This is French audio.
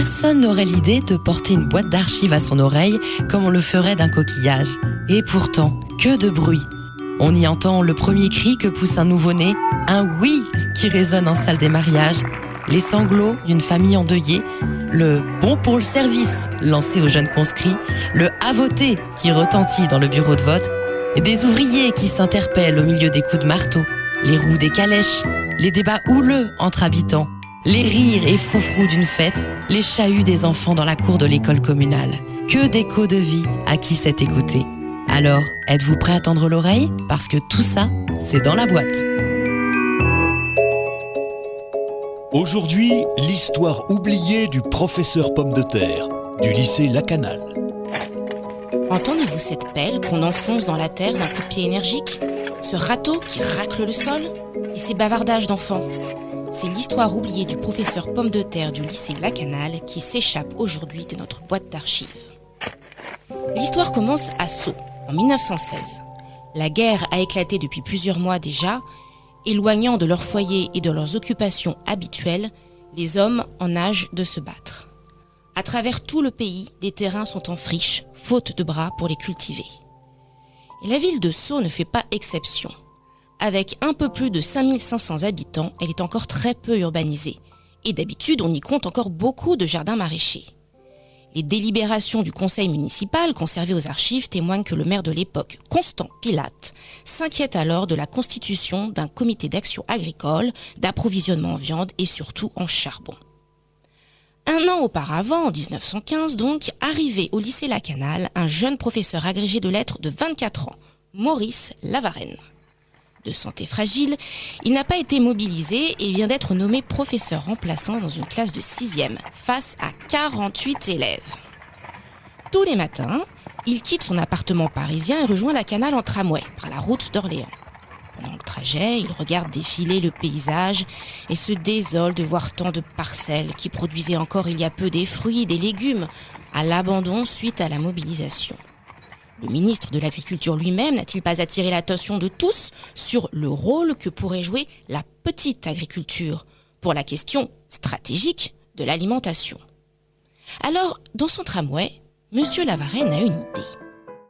Personne n'aurait l'idée de porter une boîte d'archives à son oreille comme on le ferait d'un coquillage. Et pourtant, que de bruit! On y entend le premier cri que pousse un nouveau-né, un « oui » qui résonne en salle des mariages, les sanglots d'une famille endeuillée, le « bon pour le service » lancé aux jeunes conscrits, le « à voter » qui retentit dans le bureau de vote, et des ouvriers qui s'interpellent au milieu des coups de marteau, les roues des calèches, les débats houleux entre habitants, les rires et froufrous d'une fête, les chahuts des enfants dans la cour de l'école communale. Que d'échos de vie à qui s'est écouté. Alors, êtes-vous prêt à tendre l'oreille? Parce que tout ça, c'est dans la boîte. Aujourd'hui, l'histoire oubliée du professeur Pomme de Terre, du lycée Lacanal. Entendez-vous cette pelle qu'on enfonce dans la terre d'un coup de pied énergique? Ce râteau qui racle le sol? Et ces bavardages d'enfants? C'est l'histoire oubliée du professeur Pomme de Terre du lycée Lacanal qui s'échappe aujourd'hui de notre boîte d'archives. L'histoire commence à Sceaux, en 1916. La guerre a éclaté depuis plusieurs mois déjà, éloignant de leur foyer et de leurs occupations habituelles les hommes en âge de se battre. À travers tout le pays, des terrains sont en friche, faute de bras pour les cultiver. Et la ville de Sceaux ne fait pas exception. Avec un peu plus de 5500 habitants, elle est encore très peu urbanisée. Et d'habitude, on y compte encore beaucoup de jardins maraîchers. Les délibérations du conseil municipal conservées aux archives témoignent que le maire de l'époque, Constant Pilate, s'inquiète alors de la constitution d'un comité d'action agricole, d'approvisionnement en viande et surtout en charbon. Un an auparavant, en 1915 donc, arrivait au lycée Lacanal un jeune professeur agrégé de lettres de 24 ans, Maurice Lavarenne. De santé fragile, il n'a pas été mobilisé et vient d'être nommé professeur remplaçant dans une classe de 6e, face à 48 élèves. Tous les matins, il quitte son appartement parisien et rejoint Lacanal en tramway, par la route d'Orléans. Pendant le trajet, il regarde défiler le paysage et se désole de voir tant de parcelles qui produisaient encore il y a peu des fruits et des légumes, à l'abandon suite à la mobilisation. Le ministre de l'Agriculture lui-même n'a-t-il pas attiré l'attention de tous sur le rôle que pourrait jouer la petite agriculture pour la question stratégique de l'alimentation? Alors, dans son tramway, M. Lavarenne a une idée.